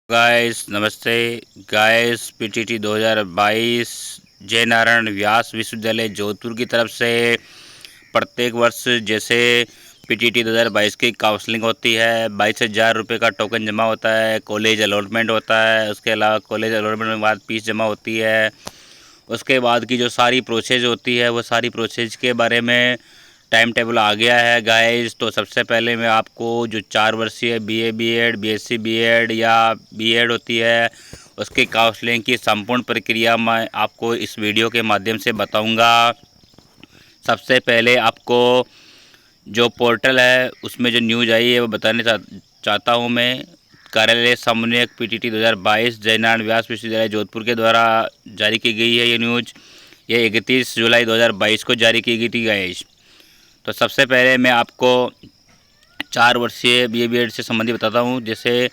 Guys नमस्ते guys. PTT 2022 जय नारायण व्यास विश्वविद्यालय जोधपुर की तरफ से प्रत्येक वर्ष जैसे पीटीटी 2022 की काउंसलिंग होती है। 22,000 रुपये का टोकन जमा होता है, कॉलेज अलॉटमेंट होता है। उसके अलावा कॉलेज अलॉटमेंट के बाद फीस जमा होती है। उसके बाद की जो सारी प्रोसेस होती है वो सारी प्रोसेस के बारे में टाइम टेबल आ गया है गाइस। तो सबसे पहले मैं आपको जो 4 वर्षीय बीए बीएड बीएससी बीएड या बीएड होती है उसकी काउंसलिंग की संपूर्ण प्रक्रिया मैं आपको इस वीडियो के माध्यम से बताऊंगा। सबसे पहले आपको जो पोर्टल है उसमें जो न्यूज़ आई है वो बताने चाहता हूँ मैं। कार्यालय समन्वयक पीटीटी 2022 जयनारायण व्यास विश्वविद्यालय जोधपुर के द्वारा जारी की गई है ये न्यूज़। ये 31 जुलाई 2022 को जारी की गई थी गाइस। तो सबसे पहले मैं आपको 4 वर्षीय बीए बीएड से संबंधित बताता हूँ। जैसे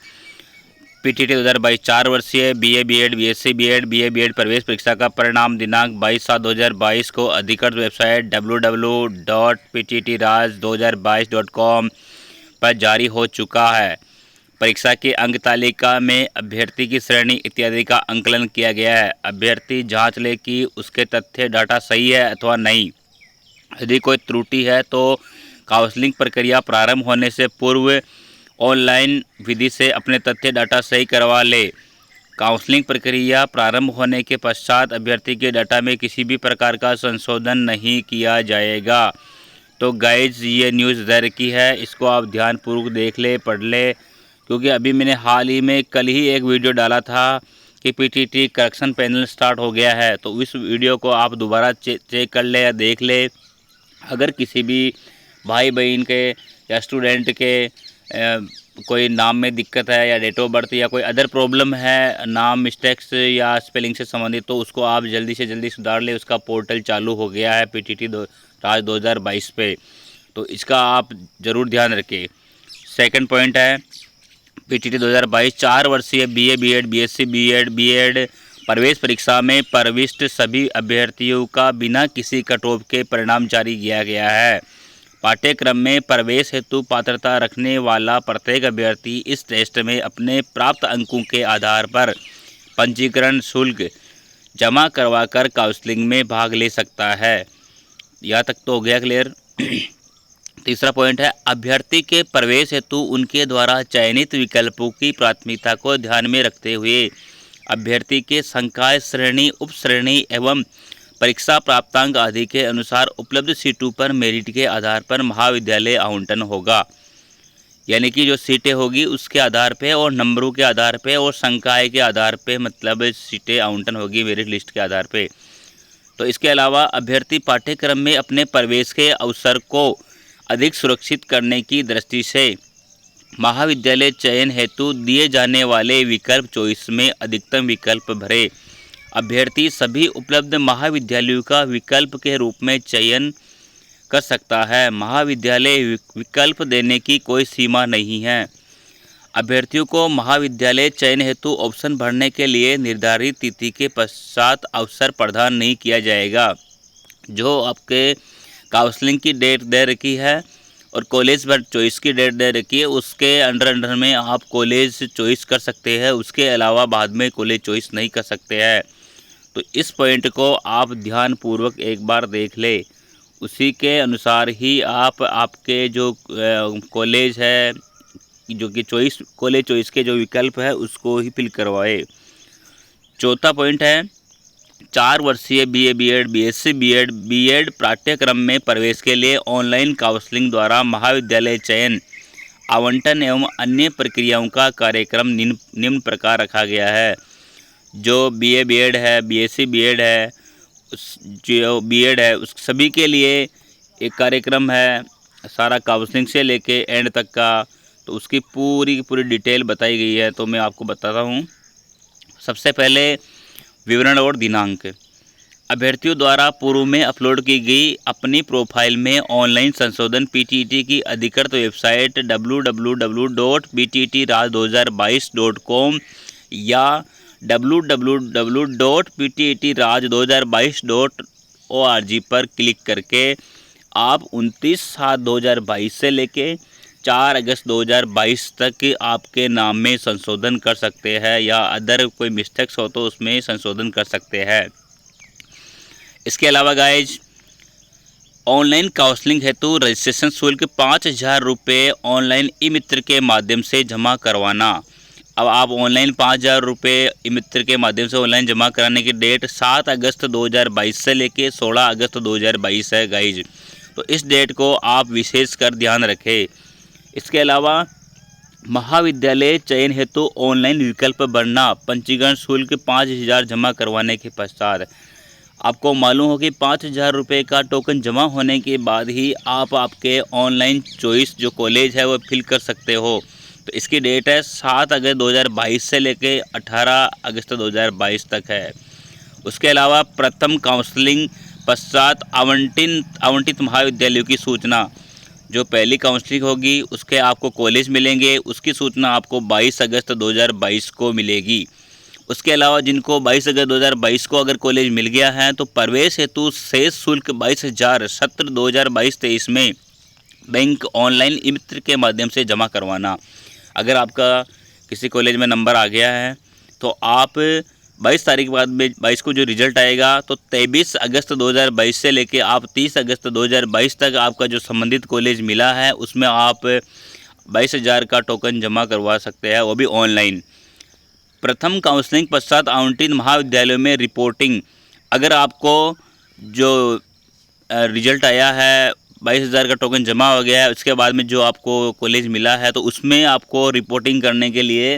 पीटीटी 2022 4 वर्षीय BA BEd BSc BEd BA BEd प्रवेश परीक्षा का परिणाम दिनांक 22/7/2022 को अधिकृत वेबसाइट www.pttraj2022.com पर जारी हो चुका है। परीक्षा की अंक तालिका में अभ्यर्थी की श्रेणी इत्यादि का आंकलन किया गया है। अभ्यर्थी जांच ले कि उसके तथ्य डाटा सही है अथवा नहीं। यदि कोई त्रुटि है तो काउंसलिंग प्रक्रिया प्रारंभ होने से पूर्व ऑनलाइन विधि से अपने तथ्य डाटा सही करवा ले। काउंसलिंग प्रक्रिया प्रारंभ होने के पश्चात अभ्यर्थी के डाटा में किसी भी प्रकार का संशोधन नहीं किया जाएगा। तो गाइज ये न्यूज़ दर की है, इसको आप ध्यानपूर्वक देख ले, पढ़ ले, क्योंकि अभी मैंने हाल ही में कल ही एक वीडियो डाला था कि पीटीटी करेक्शन पैनल स्टार्ट हो गया है। तो इस वीडियो को आप दोबारा चेक कर ले या देख ले। अगर किसी भी भाई बहन के या स्टूडेंट के कोई नाम में दिक्कत है या डेट ऑफ बर्थ या कोई अदर प्रॉब्लम है, नाम मिस्टेक्स या स्पेलिंग से संबंधित, तो उसको आप जल्दी से जल्दी सुधार ले। उसका पोर्टल चालू हो गया है पीटीटी राज 2022 पे, तो इसका आप ज़रूर ध्यान रखें। सेकंड पॉइंट है पीटीटी 2022 4 वर्षीय BA BEd BSc BEd BEd प्रवेश परीक्षा में प्रविष्ट सभी अभ्यर्थियों का बिना किसी कटऑफ के परिणाम जारी किया गया है। पाठ्यक्रम में प्रवेश हेतु पात्रता रखने वाला प्रत्येक अभ्यर्थी इस टेस्ट में अपने प्राप्त अंकों के आधार पर पंजीकरण शुल्क जमा करवाकर काउंसलिंग में भाग ले सकता है। यहाँ तक तो हो गया क्लियर। तीसरा पॉइंट है अभ्यर्थी के प्रवेश हेतु उनके द्वारा चयनित विकल्पों की प्राथमिकता को ध्यान में रखते हुए अभ्यर्थी के संकाय श्रेणी उप श्रेणी एवं परीक्षा प्राप्तांक आदि के अनुसार उपलब्ध सीटों पर मेरिट के आधार पर महाविद्यालय आवंटन होगा। यानी कि जो सीटें होगी उसके आधार पे और नंबरों के आधार पे और संकाय के आधार पे, मतलब सीटें आवंटन होगी मेरिट लिस्ट के आधार पे। तो इसके अलावा अभ्यर्थी पाठ्यक्रम में अपने प्रवेश के अवसर को अधिक सुरक्षित करने की दृष्टि से महाविद्यालय चयन हेतु दिए जाने वाले विकल्प चॉइस में अधिकतम विकल्प भरे। अभ्यर्थी सभी उपलब्ध महाविद्यालयों का विकल्प के रूप में चयन कर सकता है। महाविद्यालय विकल्प देने की कोई सीमा नहीं है। अभ्यर्थियों को महाविद्यालय चयन हेतु ऑप्शन भरने के लिए निर्धारित तिथि के पश्चात अवसर प्रदान नहीं किया जाएगा। जो आपके काउंसलिंग की डेट दे रखी है और कॉलेज पर चॉइस की डेट दे रखी है, उसके अंडर में आप कॉलेज चॉइस कर सकते हैं। उसके अलावा बाद में कॉलेज चॉइस नहीं कर सकते हैं। तो इस पॉइंट को आप ध्यानपूर्वक एक बार देख ले, उसी के अनुसार ही आप आपके जो कॉलेज है, जो कि चॉइस कॉलेज चॉइस के जो विकल्प है उसको ही फिल करवाए। चौथा पॉइंट है 4 वर्षीय BA BEd BSc BEd BEd पाठ्यक्रम में प्रवेश के लिए ऑनलाइन काउंसलिंग द्वारा महाविद्यालय चयन आवंटन एवं अन्य प्रक्रियाओं का कार्यक्रम निम्न प्रकार रखा गया है। जो बीए बीएड है, बीएससी बीएड है, जो बीएड है, उस सभी के लिए एक कार्यक्रम है, सारा काउंसलिंग से लेके एंड तक का। तो उसकी पूरी की पूरी डिटेल बताई गई है, तो मैं आपको बताता हूँ। सबसे पहले विवरण और दिनांक। अभ्यर्थियों द्वारा पूर्व में अपलोड की गई अपनी प्रोफाइल में ऑनलाइन संशोधन पीटीटी की अधिकृत वेबसाइट www.pttraj2022.com या www.pttraj2022.org पर क्लिक करके आप 29/7/2022 से लेके 4 अगस्त 2022 तक आपके नाम में संशोधन कर सकते हैं, या अदर कोई मिस्टेक्स हो तो उसमें संशोधन कर सकते हैं। इसके अलावा गाइज, ऑनलाइन काउंसलिंग हेतु रजिस्ट्रेशन शुल्क 5,000 रुपये ऑनलाइन ई मित्र के माध्यम से जमा करवाना। अब आप ऑनलाइन 5,000 रुपये ई मित्र के माध्यम से ऑनलाइन जमा कराने की डेट 7 अगस्त 2022 से लेके 16 अगस्त 2022 है गाइज। तो इस डेट को आप विशेष कर ध्यान रखें। इसके अलावा महाविद्यालय चयन हेतु ऑनलाइन विकल्प भरना, पंजीकरण शुल्क 5,000 जमा करवाने के पश्चात। आपको मालूम हो कि 5,000 रुपये का टोकन जमा होने के बाद ही आप आपके ऑनलाइन चॉइस जो कॉलेज है वो फिल कर सकते हो। तो इसकी डेट है 7 अगस्त 2022 से लेके 18 अगस्त 2022 तक है। उसके अलावा प्रथम काउंसलिंग पश्चात आवंटित महाविद्यालयों की सूचना, जो पहली काउंसलिंग होगी उसके आपको कॉलेज मिलेंगे, उसकी सूचना आपको 22 अगस्त 2022 को मिलेगी। उसके अलावा जिनको 22 अगस्त 2022 को अगर कॉलेज मिल गया है तो प्रवेश हेतु शेष शुल्क 22,000 सत्र 2022-23 में बैंक ऑनलाइन ई मित्र के माध्यम से जमा करवाना। अगर आपका किसी कॉलेज में नंबर आ गया है तो आप 22 तारीख बाद में 22 को जो रिजल्ट आएगा तो 23 अगस्त 2022 से लेके आप 30 अगस्त 2022 तक आपका जो संबंधित कॉलेज मिला है उसमें आप 22,000 का टोकन जमा करवा सकते हैं, वो भी ऑनलाइन। प्रथम काउंसलिंग पश्चात आवंटित महाविद्यालयों में रिपोर्टिंग, अगर आपको जो रिजल्ट आया है 22,000 का टोकन जमा हो गया है, उसके बाद में जो आपको कॉलेज मिला है तो उसमें आपको रिपोर्टिंग करने के लिए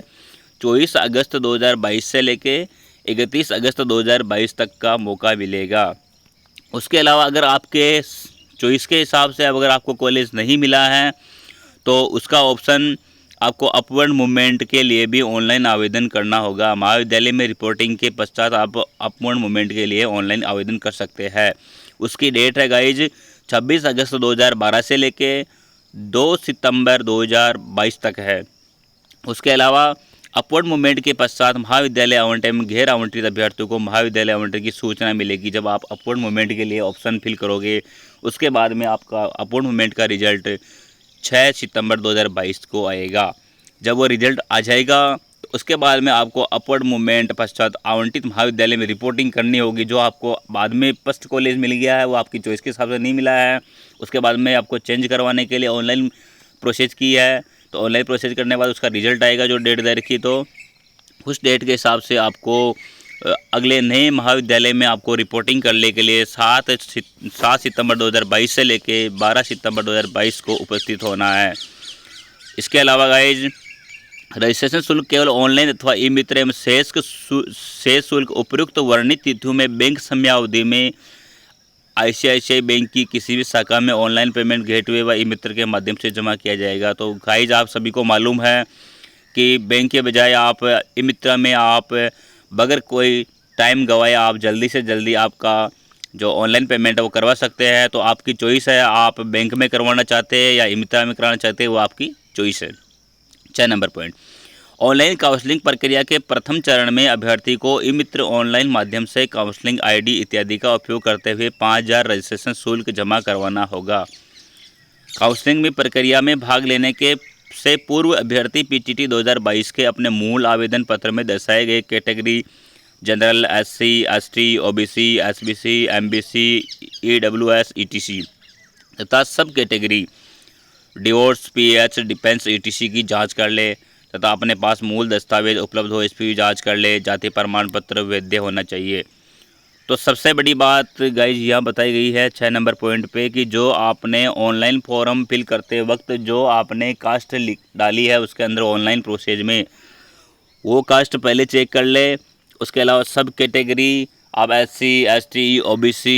24 अगस्त 2022 से लेके 31 अगस्त 2022 तक का मौका मिलेगा। उसके अलावा अगर आपके चॉइस के हिसाब से अगर आपको कॉलेज नहीं मिला है तो उसका ऑप्शन आपको अपवर्ड मूवमेंट के लिए भी ऑनलाइन आवेदन करना होगा। महाविद्यालय में रिपोर्टिंग के पश्चात आप अपवर्ड मूवमेंट के लिए ऑनलाइन आवेदन कर सकते हैं। उसकी डेट है गाइज 26 अगस्त 2012 से लेके 2 सितंबर 2022 तक है। उसके अलावा अपवर्ड मूवमेंट के पश्चात महाविद्यालय आवंटन में गैर आवंटित अभ्यर्थियों को महाविद्यालय आवंटन की सूचना मिलेगी। जब आप अपवर्ड मूवमेंट के लिए ऑप्शन फिल करोगे उसके बाद में आपका अपवर्ड मूवमेंट का रिजल्ट 6 सितंबर 2022 को आएगा। जब वो रिजल्ट आ जाएगा तो उसके बाद में आपको अपवर्ड मूवमेंट पश्चात आवंटित महाविद्यालय में रिपोर्टिंग करनी होगी। जो आपको बाद में फर्स्ट कॉलेज मिल गया है वो आपकी चॉइस के हिसाब से नहीं मिला है, उसके बाद में आपको चेंज करवाने के लिए ऑनलाइन प्रोसेस की है, तो ऑनलाइन प्रोसेस करने के बाद उसका रिजल्ट आएगा जो डेट दे रखी, तो उस डेट के हिसाब से आपको अगले नए महाविद्यालय में आपको रिपोर्टिंग करने के लिए 7 सितंबर 2022 से लेके 12 सितंबर 2022 को उपस्थित होना है। इसके अलावा गाइज रजिस्ट्रेशन शुल्क केवल ऑनलाइन अथवा ई मित्र एवं शेष शुल्क उपयुक्त वर्णित तिथियों में बैंक समयावधि में ICICI बैंक की किसी भी शाखा में ऑनलाइन पेमेंट गेटवे व ई मित्र के माध्यम से जमा किया जाएगा। तो गाइज आप सभी को मालूम है कि बैंक के बजाय आप ई मित्र में आप बगैर कोई टाइम गवाए आप जल्दी से जल्दी आपका जो ऑनलाइन पेमेंट है वो करवा सकते हैं। तो आपकी चॉइस है, आप बैंक में करवाना चाहते हैं या ई मित्र में करवाना चाहते हैं, वो आपकी चॉइस है। 6 नंबर पॉइंट, ऑनलाइन काउंसलिंग प्रक्रिया के प्रथम चरण में अभ्यर्थी को ई मित्र ऑनलाइन माध्यम से काउंसलिंग ID इत्यादि का उपयोग करते हुए 5,000 रजिस्ट्रेशन शुल्क जमा करवाना होगा। काउंसलिंग में प्रक्रिया में भाग लेने के से पूर्व अभ्यर्थी PTT 2022 के अपने मूल आवेदन पत्र में दर्शाए गए category general, SC, ST, OBC, SBC, MBC, EWS, ETC तथा सब category divorce, PH, defence, ETC की जांच कर ले तथा अपने पास मूल दस्तावेज उपलब्ध हो इसकी भी जांच कर ले। जाति प्रमाण पत्र वैध होना चाहिए। तो सबसे बड़ी बात गाइज यहाँ बताई गई है 6 नंबर पॉइंट पे कि जो आपने ऑनलाइन फॉर्म फिल करते वक्त जो आपने कास्ट डाली है उसके अंदर ऑनलाइन प्रोसेस में वो कास्ट पहले चेक कर ले। उसके अलावा सब कैटेगरी आप SC, ST, OBC,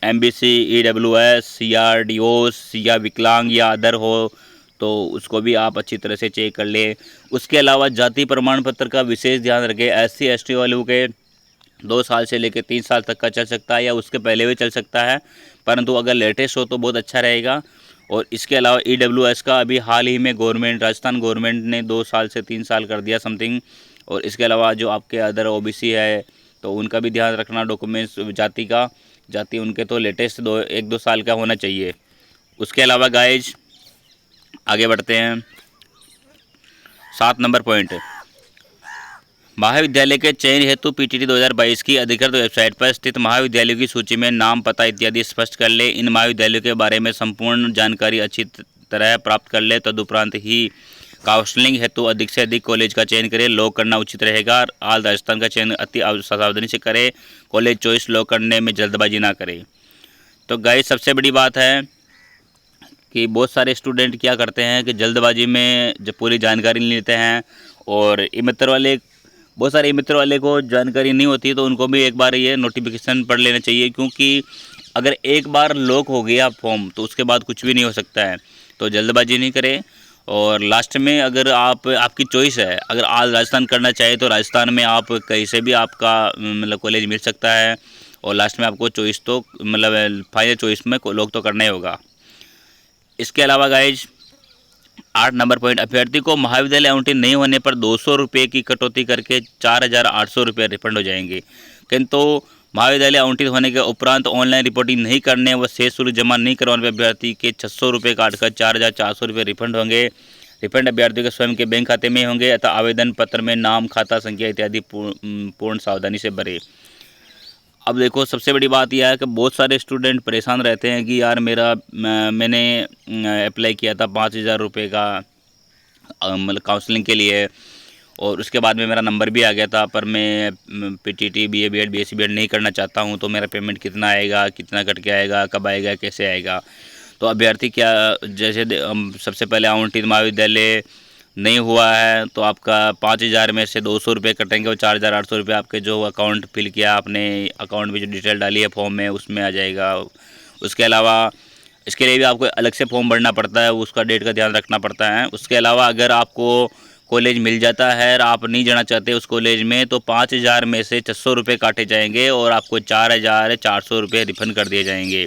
MBC, EWS या डिवोर्स या विकलांग या अदर हो तो उसको भी आप अच्छी तरह से चेक कर ले। उसके अलावा जाति प्रमाण पत्र का विशेष ध्यान रखें। SC, ST वालों के 2 साल से लेकर 3 साल तक का चल सकता है या उसके पहले भी चल सकता है, परंतु अगर लेटेस्ट हो तो बहुत अच्छा रहेगा। और इसके अलावा EWS का अभी हाल ही में राजस्थान गवर्नमेंट ने 2 साल से 3 साल कर दिया समथिंग। और इसके अलावा जो आपके अदर OBC है तो उनका भी ध्यान रखना। डॉक्यूमेंट्स जाति उनके तो लेटेस्ट 1-2 साल का होना चाहिए। उसके अलावा गाइज आगे बढ़ते हैं। 7 नंबर पॉइंट, महाविद्यालय के चयन हेतु पीटीटी 2022 की अधिकृत वेबसाइट पर स्थित महाविद्यालयों की सूची में नाम, पता इत्यादि स्पष्ट कर ले। इन महाविद्यालयों के बारे में संपूर्ण जानकारी अच्छी तरह प्राप्त कर ले। तदुपरांत ही काउंसलिंग हेतु अधिक से अधिक कॉलेज का चयन करें। लॉक करना उचित रहेगा। आल राजस्थान का चयन अति सावधानी से करें। कॉलेज चॉइस लॉक करने में जल्दबाजी ना करें। तो गाइस, सबसे बड़ी बात है कि बहुत सारे स्टूडेंट क्या करते हैं कि जल्दबाजी में जब पूरी जानकारी नहीं लेते हैं, और बहुत सारे मित्र वाले को जानकारी नहीं होती, तो उनको भी एक बार ये नोटिफिकेशन पढ़ लेना चाहिए, क्योंकि अगर एक बार लॉक हो गया फॉर्म तो उसके बाद कुछ भी नहीं हो सकता है। तो जल्दबाजी नहीं करें। और लास्ट में अगर आपकी चॉइस है, अगर आज राजस्थान करना चाहे तो राजस्थान में आप कहीं से भी आपका मतलब कॉलेज मिल सकता है, और लास्ट में आपको चॉइस तो मतलब फाइनल चॉइस में लॉक तो करना ही होगा। इसके अलावा गाइज 8 नंबर पॉइंट, अभ्यर्थी को महाविद्यालय आवंटित नहीं होने पर 200 रुपये की कटौती करके 4,800 रुपये रिफंड हो जाएंगे। किंतु महाविद्यालय आवंटित होने के उपरांत ऑनलाइन रिपोर्टिंग नहीं करने व शेष शुल्क जमा नहीं करवाने पर अभ्यर्थी के 600 रुपये काटकर 4,400 रुपये रिफंड होंगे। रिफंड अभ्यर्थियों के स्वयं के बैंक खाते में होंगे, अतः आवेदन पत्र में नाम, खाता संख्या इत्यादि पूर्ण सावधानी से भरें। अब देखो, सबसे बड़ी बात यह है कि बहुत सारे स्टूडेंट परेशान रहते हैं कि यार मैंने अप्लाई किया था 5,000 रुपये का मतलब काउंसलिंग के लिए, और उसके बाद में मेरा नंबर भी आ गया था, पर मैं PTT, BA, BEd, BSc, BEd नहीं करना चाहता हूं, तो मेरा पेमेंट कितना आएगा, कितना कट के आएगा, कब आएगा, कैसे आएगा। तो अभ्यर्थी क्या, जैसे सबसे पहले आवंटित महाविद्यालय नहीं हुआ है तो आपका 5,000 में से 200 रुपये कटेंगे, और 4,800 रुपये आपके जो अकाउंट फिल किया आपने, अकाउंट में जो डिटेल डाली है फॉर्म में, उसमें आ जाएगा। उसके अलावा इसके लिए भी आपको अलग से फॉर्म भरना पड़ता है, उसका डेट का ध्यान रखना पड़ता है। उसके अलावा अगर आपको कॉलेज मिल जाता है और आप नहीं जाना चाहते उस कॉलेज में, तो 5,000 में से 600 रुपये काटे जाएंगे और आपको 4,400 रुपये रिफंड कर दिए जाएंगे।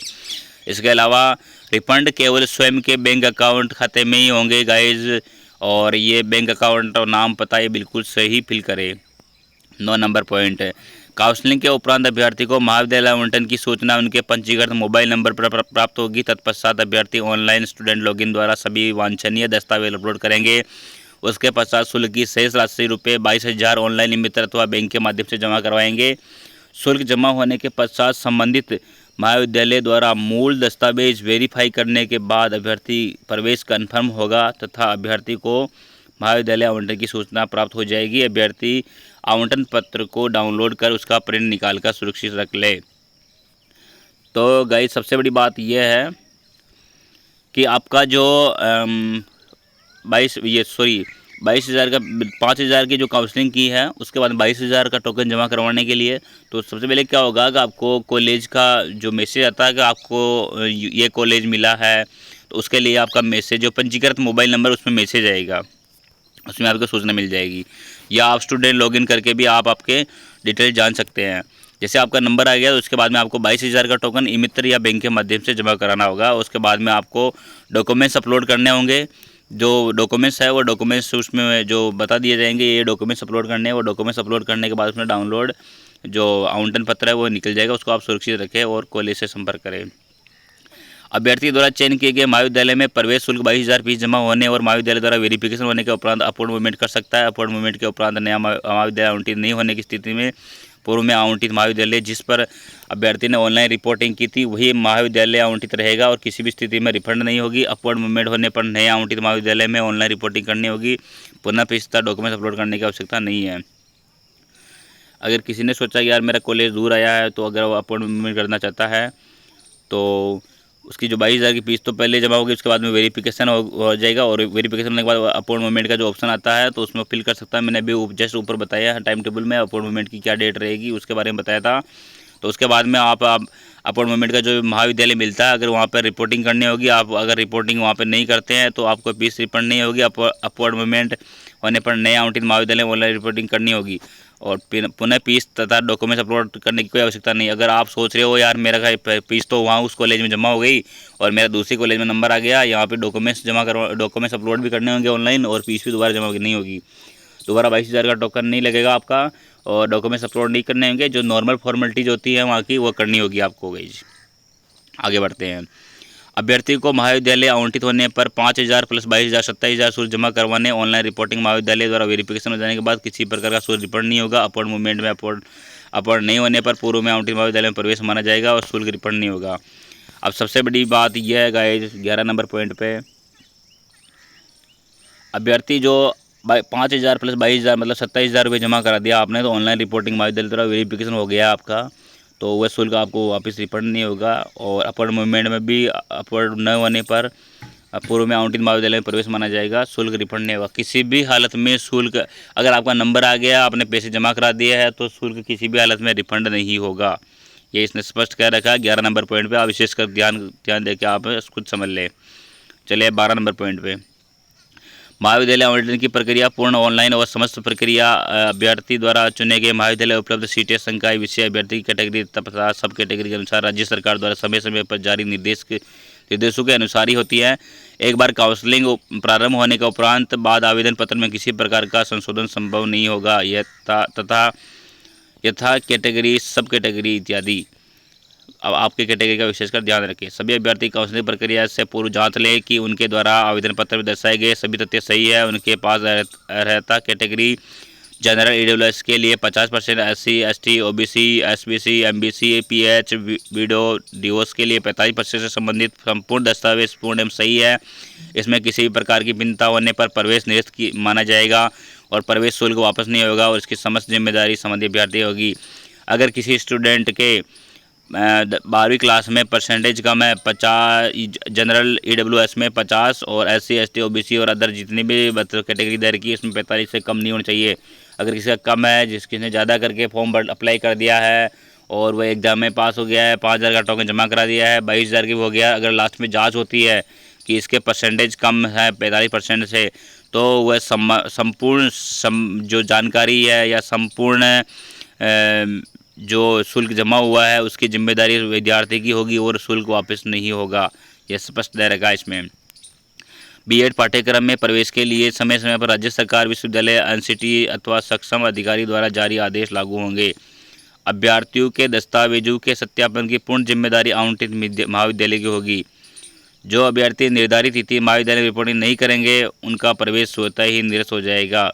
इसके अलावा रिफंड केवल स्वयं के बैंक अकाउंट खाते में ही होंगे गाइज, और ये बैंक अकाउंट और नाम, पता ये बिल्कुल सही फिल करें। 9 नंबर पॉइंट है, काउंसलिंग के उपरांत अभ्यर्थी को महाविद्यालय आवंटन की सूचना उनके पंजीकृत मोबाइल नंबर पर प्राप्त होगी। तत्पश्चात अभ्यर्थी ऑनलाइन स्टूडेंट लॉगिन द्वारा सभी वांछनीय दस्तावेज अपलोड करेंगे। उसके पश्चात शुल्क की शेष राशि रुपये 22,000 ऑनलाइन मित्र अथवा बैंक के माध्यम से जमा करवाएंगे। शुल्क जमा होने के पश्चात संबंधित महाविद्यालय द्वारा मूल दस्तावेज वेरीफाई करने के बाद अभ्यर्थी प्रवेश कन्फर्म होगा तथा अभ्यर्थी को महाविद्यालय आवंटन की सूचना प्राप्त हो जाएगी। अभ्यर्थी आवंटन पत्र को डाउनलोड कर उसका प्रिंट निकाल कर सुरक्षित रख ले। तो गाइस, सबसे बड़ी बात यह है कि आपका जो 22,000 का 5,000 की जो काउंसलिंग की है, उसके बाद 22,000 का टोकन जमा करवाने के लिए, तो सबसे पहले क्या होगा कि आपको कॉलेज का जो मैसेज आता है कि आपको ये कॉलेज मिला है, तो उसके लिए आपका मैसेज, जो पंजीकृत मोबाइल नंबर, उसमें मैसेज आएगा, उसमें आपको सूचना मिल जाएगी। या आप स्टूडेंट लॉगिन करके भी आप आपके डिटेल जान सकते हैं। जैसे आपका नंबर आ गया तो उसके बाद में आपको 22,000 का टोकन ई मित्र या बैंक के माध्यम से जमा कराना होगा। उसके बाद में आपको डॉक्यूमेंट्स अपलोड करने होंगे। जो डॉक्यूमेंट्स है वो डॉक्यूमेंट्स उसमें जो बता दिए जाएंगे, ये डॉक्यूमेंट्स अपलोड करने हैं। वो डॉक्यूमेंट्स अपलोड करने के बाद उसमें डाउनलोड जो आवंटन पत्र है वो निकल जाएगा, उसको आप सुरक्षित रखें और कॉलेज से संपर्क करें। अभ्यर्थी द्वारा चयन किए गए महाविद्यालय में प्रवेश शुल्क 22,000 फीस जमा होने और महाविद्यालय द्वारा वेरिफिकेशन होने के उपरांत अपवर्ड मूवमेंट कर सकता है। अपवर्ड मूवमेंट के उपरांत नया महाविद्यालय आवंटित नहीं होने की स्थिति में पूर्व में आवंटित महाविद्यालय जिस पर अभ्यर्थी ने ऑनलाइन रिपोर्टिंग की थी वही महाविद्यालय आवंटित रहेगा और किसी भी स्थिति में रिफंड नहीं होगी। अपवर्ड मूवमेंट होने पर नए आवंटित महाविद्यालय में ऑनलाइन रिपोर्टिंग करनी होगी। पुनः पेशता डॉक्यूमेंट्स अपलोड करने की आवश्यकता नहीं है। अगर किसी ने सोचा कि यार मेरा कॉलेज दूर आया है, तो अगर वो अपवर्ड मूवमेंट करना चाहता है तो उसकी जो 22,000 की फीस तो पहले जमा होगी, उसके बाद में वेरिफिकेशन हो जाएगा, और वेरिफिकेशन होने के बाद अपवर्ड मूवमेंट का जो ऑप्शन आता है तो उसमें फिल कर सकता है। मैंने अभी जस्ट ऊपर बताया है टाइम टेबल में अपवर्ड मूवमेंट की क्या डेट रहेगी उसके बारे में बताया था। तो उसके बाद में आप अपवर्ड मूवमेंट का जो महाविद्यालय मिलता है, अगर वहाँ पर रिपोर्टिंग करनी होगी, आप अगर रिपोर्टिंग वहाँ पर नहीं करते हैं तो आपको फीस रिफंड नहीं होगी। अपवर्ड मूवमेंट होने पर नए आवंटित महाविद्यालय ऑनलाइन रिपोर्टिंग करनी होगी और पुनः फीस तथा डॉक्यूमेंट्स अपलोड करने की कोई आवश्यकता नहीं। अगर आप सोच रहे हो यार मेरा फीस तो वहाँ उस कॉलेज में जमा हो गई और मेरा दूसरी कॉलेज में नंबर आ गया, यहाँ पे डॉक्यूमेंट्स अपलोड भी करने होंगे ऑनलाइन और फीस भी दोबारा जमा नहीं होगी, दोबारा 22,000 का टोकन नहीं लगेगा आपका और डॉक्यूमेंट्स अपलोड नहीं करने होंगे। जो नॉर्मल फॉर्मेलिटीज होती है वहाँ की वो करनी होगी आपको। गाइस आगे बढ़ते हैं। अभ्यर्थी को महाविद्यालय आवंटित होने पर 5,000 प्लस 22,000 27,000 शुल्क जमा करवाने। ऑनलाइन रिपोर्टिंग महाविद्यालय द्वारा वेरिफिकेशन हो जाने के बाद किसी प्रकार का शुल्क रिफंड नहीं होगा। अपवर्ड मूवमेंट में अपवर्ड नहीं होने पर पूर्व में आवंटित महाविद्यालय में प्रवेश माना जाएगा और शुल्क रिफंड नहीं होगा। अब सबसे बड़ी बात यह है गाइस, 11 नंबर पॉइंट पे अभ्यर्थी जो 5,000 प्लस 22,000 मतलब 27,000 रुपये जमा करा दिया आपने, तो ऑनलाइन रिपोर्टिंग महाविद्यालय द्वारा वेरिफिकेशन हो गया आपका, तो वह शुल्क आपको वापस रिफंड नहीं होगा। और अपवर्ड मूवमेंट में भी अपवर्ड न होने पर पूर्व में आवंटित महाविद्यालय में प्रवेश माना जाएगा, शुल्क रिफंड नहीं होगा। किसी भी हालत में शुल्क, अगर आपका नंबर आ गया, आपने पैसे जमा करा दिए है, तो शुल्क किसी भी हालत में रिफंड नहीं होगा। ये इसने स्पष्ट कह रखा है 11 नंबर पॉइंट पे। आप विशेषकर ध्यान दे के आप खुद समझ ले। चलिए 12 नंबर पॉइंट पे, महाविद्यालय आवंटन की प्रक्रिया पूर्ण ऑनलाइन और समस्त प्रक्रिया अभ्यर्थी द्वारा चुने गए महाविद्यालय उपलब्ध सीटें, संकाय, विषय, अभ्यर्थी की कैटेगरी तथा सब कैटेगरी के अनुसार राज्य सरकार द्वारा समय समय पर जारी निर्देशों के अनुसार ही होती है। एक बार काउंसलिंग प्रारंभ होने के उपरांत बाद आवेदन पत्र में किसी प्रकार का संशोधन संभव नहीं होगा। यथा कैटेगरी, सब कैटेगरी इत्यादि। अब आपकी कैटेगरी का विशेषकर ध्यान रखें। सभी अभ्यर्थी काउंसलिंग प्रक्रिया से पूर्व जांच लें कि उनके द्वारा आवेदन पत्र में दर्शाए गए सभी तथ्य सही है। उनके पास अर्हता कैटेगरी जनरल ईडब्ल्यूएस के लिए 50%, SC, ST, OBC, SBC, MBC, PH, window divorce के लिए 45% से संबंधित संपूर्ण दस्तावेज पूर्ण एवं सही है। इसमें किसी भी प्रकार की भिन्नता होने पर प्रवेश निरस्त माना जाएगा और प्रवेश शुल्क वापस नहीं होगा और इसकी समस्त जिम्मेदारी संबंधित अभ्यर्थी होगी। अगर किसी स्टूडेंट के 12वीं क्लास में परसेंटेज कम है, 50 जनरल EWS में 50 और SC, ST, OBC और अदर जितनी भी कैटेगरी दर की, इसमें 45 से कम नहीं होना चाहिए। अगर किसी का कम है, जिसने ज़्यादा करके फॉर्म अप्लाई कर दिया है और वह एग्ज़ाम में पास हो गया है, 5,000 का टोकन जमा करा दिया है, 22,000 की हो गया, अगर लास्ट में जाँच होती है कि इसके परसेंटेज कम है 45% से, तो वह संपूर्ण जो जानकारी है या संपूर्ण जो शुल्क जमा हुआ है उसकी जिम्मेदारी विद्यार्थी की होगी और शुल्क वापस नहीं होगा। यह स्पष्ट दे रखा है इसमें। बीएड पाठ्यक्रम में प्रवेश के लिए समय समय पर राज्य सरकार, विश्वविद्यालय, एनसीटी अथवा सक्षम अधिकारी द्वारा जारी आदेश लागू होंगे। अभ्यर्थियों के दस्तावेजों के सत्यापन की पूर्ण जिम्मेदारी आवंटित महाविद्यालय की होगी। जो अभ्यर्थी निर्धारित तिथि महाविद्यालय में रिपोर्टिंग नहीं करेंगे, उनका प्रवेश स्वतः ही निरस्त हो जाएगा।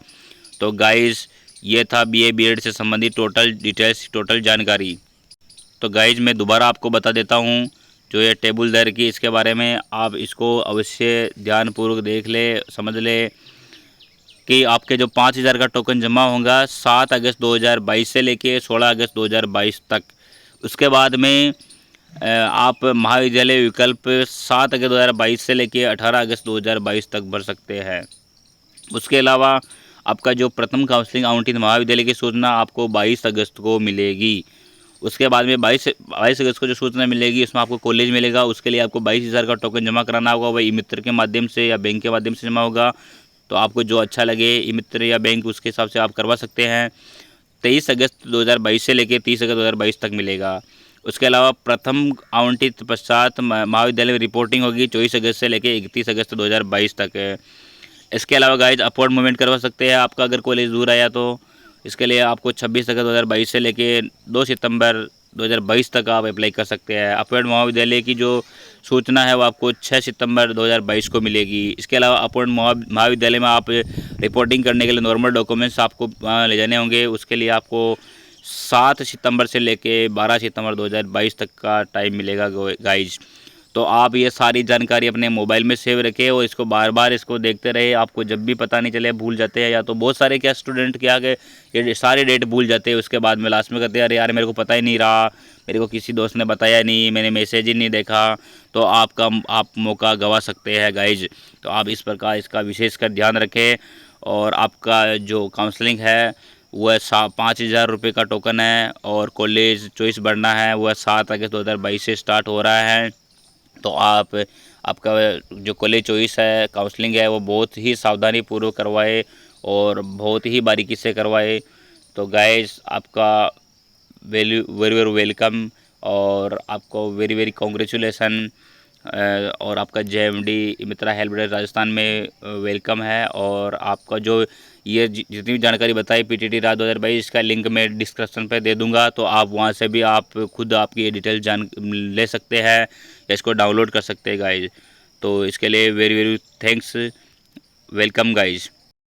तो गाइज, ये था BA BEd से संबंधित टोटल डिटेल्स, टोटल जानकारी। तो गाइज मैं दोबारा आपको बता देता हूँ जो ये टेबल दर की, इसके बारे में आप इसको अवश्य ध्यानपूर्वक देख ले, समझ ले कि आपके जो 5,000 का टोकन जमा होगा 7 अगस्त 2022 से लेके 16 अगस्त 2022 तक। उसके बाद में आप महाविद्यालय विकल्प 7 अगस्त 2022 से लेके 18 अगस्त 2022 तक भर सकते हैं। उसके अलावा आपका जो प्रथम काउंसलिंग आवंटित महाविद्यालय की सूचना आपको 22 अगस्त को मिलेगी। उसके बाद में 22 अगस्त को जो सूचना मिलेगी उसमें आपको कॉलेज मिलेगा। उसके लिए आपको 22,000 का टोकन जमा कराना होगा। वह ई मित्र के माध्यम से या बैंक के माध्यम से जमा होगा। तो आपको जो अच्छा लगे, ई मित्र या बैंक, उसके हिसाब से आप करवा सकते हैं। 23 अगस्त 2022 से लेकर 30 अगस्त 2022 तक मिलेगा। उसके अलावा प्रथम आवंटित पश्चात महाविद्यालय में रिपोर्टिंग होगी 24 अगस्त से लेकर 31 अगस्त 2022 तक। इसके अलावा गाइज अपवर्ड मूवमेंट करवा सकते हैं आपका अगर कॉलेज दूर आया तो। इसके लिए आपको 26 अगस्त 2022 से लेके 2 सितंबर 2022 तक आप अप्लाई कर सकते हैं। अपवर्ड महाविद्यालय की जो सूचना है वो आपको 6 सितंबर 2022 को मिलेगी। इसके अलावा अपवर्ड महाविद्यालय में आप रिपोर्टिंग करने के लिए नॉर्मल डॉक्यूमेंट्स आपको ले जाने होंगे। उसके लिए आपको 7 सितंबर से लेके 12 सितंबर 2022 तक का टाइम मिलेगा गाइज। तो आप ये सारी जानकारी अपने मोबाइल में सेव रखें और इसको बार बार इसको देखते रहे। आपको जब भी पता नहीं चले भूल जाते हैं, या तो बहुत सारे क्या स्टूडेंट क्या आगे ये सारे डेट भूल जाते हैं। उसके बाद में लास्ट में कहते हैं अरे यार मेरे को पता ही नहीं रहा, मेरे को किसी दोस्त ने बताया नहीं, मैंने मैसेज ही नहीं देखा। तो आप मौका गंवा सकते हैं गाइज। तो आप इस प्रकार इसका विशेषकर ध्यान रखें। और आपका जो काउंसलिंग है वह 5,000 रुपये का टोकन है और कॉलेज चॉइस बढ़ना है वह 7 अगस्त 2022 से स्टार्ट हो रहा है। तो आपका जो कॉलेज चॉइस है, काउंसलिंग है, वो बहुत ही सावधानी पूर्वक करवाए और बहुत ही बारीकी से करवाए। तो गाइस आपका वेरी वेरी वेलकम और आपको वेरी वेरी कॉन्ग्रेचुलेसन। और आपका JMD मित्रा हेल्प डेस्क राजस्थान में वेलकम है। और आपका जो ये जितनी भी जानकारी बताई PTT राज 2022, इसका लिंक मैं डिस्क्रिप्शन पे दे दूंगा, तो आप वहाँ से भी आप खुद आपकी ये डिटेल जान ले सकते हैं या इसको डाउनलोड कर सकते हैं गाइज। तो इसके लिए very very thanks, welcome guys.